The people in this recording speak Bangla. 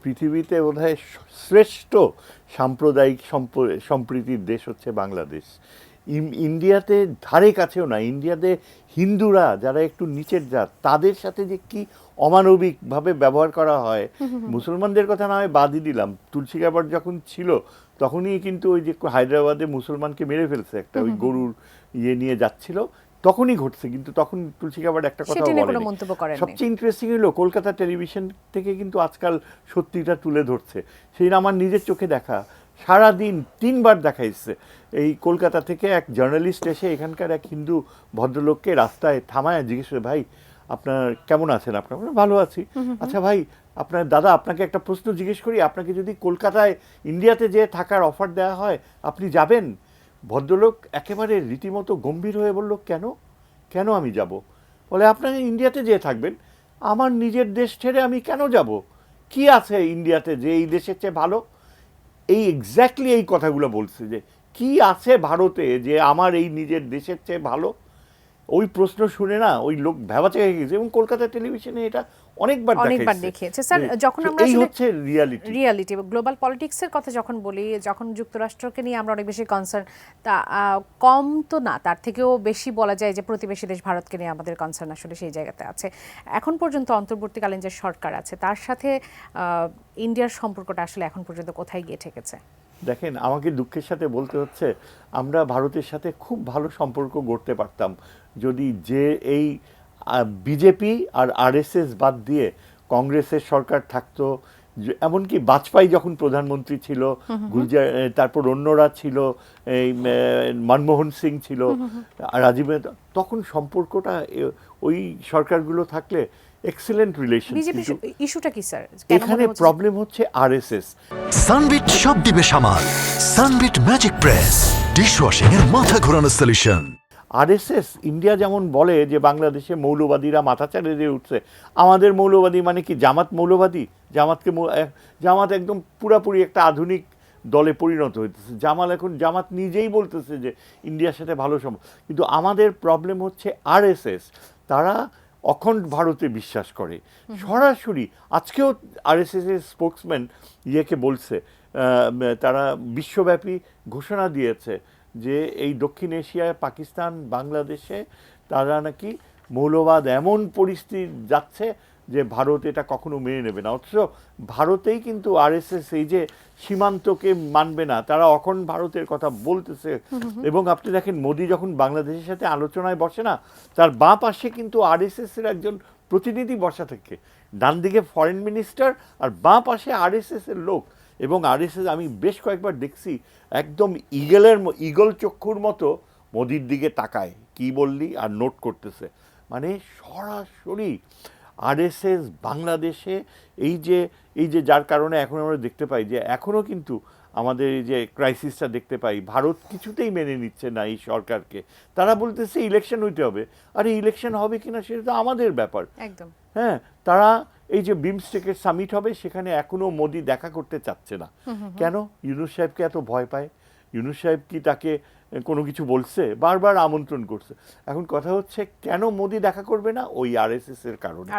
পৃথিবীতে বোধহয় শ্রেষ্ঠ সাম্প্রদায়িক সম্প্রীতির দেশ হচ্ছে বাংলাদেশ। ইন্ডিয়াতে ধারে কাছেও না, ইন্ডিয়াতে হিন্দুরা যারা একটু নিচের জাত তাদের সাথে যে কি অমানবিকভাবে ব্যবহার করা হয়, মুসলমানদের কথা না হয় বাদই দিলাম, তুলসী গ্যাবার্ড যখন ছিল তখনই কিন্তু ওই যে হায়দ্রাবাদে মুসলমানকে মেরে ফেলছে একটা, ওই গরুর ইয়ে নিয়ে যাচ্ছিল, তখনই ঘটছে, কিন্তু তখন তুলসী গ্যাবার্ড একটা কথা বলেনি। সবচেয়ে ইন্টারেস্টিং হলো কলকাতা টেলিভিশন থেকে কিন্তু আজকাল সত্যিটা তুলে ধরছে, সেই আমার নিজের চোখে দেখা, সারাদিন 3 বার দেখাইছে। এই কলকাতা থেকে এক জার্নালিস্ট এসে এখানকার এক হিন্দু ভদ্রলোককে রাস্তায় থামায় জিজ্ঞেস করে, ভাই আপনার কেমন আছেন? আপনার ভালো আছি। আচ্ছা ভাই, আপনার দাদা আপনাকে একটা প্রশ্ন জিজ্ঞেস করি, আপনাকে যদি কলকাতায় ইন্ডিয়াতে যে থাকার অফার দেওয়া হয় আপনি যাবেন? ভদ্রলোক একেবারে রীতিমতো গম্ভীর হয়ে বলল, কেন কেন আমি যাব? বলে, আপনাকে ইন্ডিয়াতে যেয়ে থাকবেন। আমার নিজের দেশ ছেড়ে আমি কেন যাব? কি আছে ইন্ডিয়াতে যে এই দেশের চেয়ে ভালো? এই এক্স্যাক্টলি এই কথাগুলো বলছে যে কি আছে ভারতে যে আমার এই নিজের দেশের চেয়ে ভালো। ওই প্রশ্ন শুনে না ওই লোক ভ্যাবাচা হয়ে গেছে, এবং কলকাতা টেলিভিশনে এটা অনেকবার দেখিয়েছে। স্যার, যখন আমরা এই হচ্ছে রিয়ালিটি গ্লোবাল পলিটিক্সের কথা যখন বলি, যখন যুক্তরাষ্ট্রকে নিয়ে আমরা অনেক বেশি কনসার্ন, তা কম তো না, তার থেকেও বেশি বলা যায় যে প্রতিবেশী দেশ ভারতকে নিয়ে আমাদের কনসার্ন আসলে সেই জায়গাতে আছে। এখন পর্যন্ত অন্তর্বর্তীকালীন যে সরকার আছে তার সাথে ইন্ডিয়ার সম্পর্কটা আসলে এখন পর্যন্ত কোথায় গিয়ে ঠেকেছে? দেখেন, আমাকে দুঃখের সাথে বলতে হচ্ছে, আমরা ভারতের সাথে খুব ভালো সম্পর্ক গড়তে পারতাম যদি যে এই বিজেপি আর আরএসএস বাদ দিয়ে কংগ্রেসের সরকার থাকতো। এমনকি বাজপেয়ী যখন প্রধানমন্ত্রী ছিল, তারপর অন্যরা ছিল, এই মনমোহন সিং ছিল, রাজীব, তখন সম্পর্কটা ওই সরকারগুলো থাকলে এক্সেলেন্ট রিলেশন। ইস্যুটা কি স্যার? এখানে প্রবলেম হচ্ছে আরএসএস। সানবিট সব দিবে সামাল। সানবিট ম্যাজিক প্রেস ডিশওয়াশিং এর মাথা ঘোরানো সলিউশন। আরএসএস ইন্ডিয়া যেমন বলে যে বাংলাদেশে মৌলবাদীরা মাথা চাড়িয়ে উঠছে, আমাদের মৌলবাদী মানে কি জামাত মৌলবাদী? জামাত একদম পুরাপুরি একটা আধুনিক দলে পরিণত হইতেছে। জামাত নিজেই বলতেছে যে ইন্ডিয়ার সাথে ভালো সম্পর্ক, কিন্তু আমাদের প্রবলেম হচ্ছে আরএসএস। তারা অখণ্ড ভারতে বিশ্বাস করে সরাসরি। আজকেও আরএসএস এর স্পোকসম্যান ইয়েকে বলছে, তারা বিশ্বব্যাপী ঘোষণা দিয়েছে যে এই দক্ষিণ এশিয়ায়, পাকিস্তান, বাংলাদেশে তারা নাকি মৌলবাদ এমন পরিস্থিতি যাচ্ছে যে ভারত এটা কখনো মেনে নেবে না। অথচ ভারতেই কিন্তু আরএসএস এই যে সীমান্তকে মানবে না, তারা অখণ্ড ভারতের কথা বলতেছে। এবং আপনি দেখেন, মোদি যখন বাংলাদেশের সাথে আলোচনায় বসে না, তার বাঁ পাশে কিন্তু আরএসএস এর একজন প্রতিনিধি বসা থাকে, ডান দিকে ফরেন মিনিস্টার আর বাঁ পাশে আরএসএস এর লোক। এবং আরএসএস আমি বেশ কয়েকবার দেখছি একদম ঈগল চক্ষুর মতো মোদির দিকে তাকায়, কি বললি, আর নোট করতেছে। মানে সরাসরি আরএসএস বাংলাদেশে এই যে যার কারণে এখন আমরা দেখতে পাই যে এখনও কিন্তু আমাদের এই যে ক্রাইসিসটা দেখতে পাই, ভারত কিছুতেই মেনে নিচ্ছে না এই সরকারকে। তারা বলতেছে ইলেকশন হইতে হবে। আরে ইলেকশন হবে কিনা সেটা তো আমাদের ব্যাপার। একদম। হ্যাঁ, তারা এই যে বিমস্টেকের সামিট হবে সেখানে এখনো মোদি দেখা করতে চাচ্ছে না। কেন? ইউনূস সাহেবকে এত ভয় পায়? ইউনূস সাহেব কি তাকে কোনো কিছু বলছে? বারবার আমন্ত্রণ করছে। এখন কথা হচ্ছে, কেন মোদি দেখা করবে না? ওই আরএসএস এর কারণে।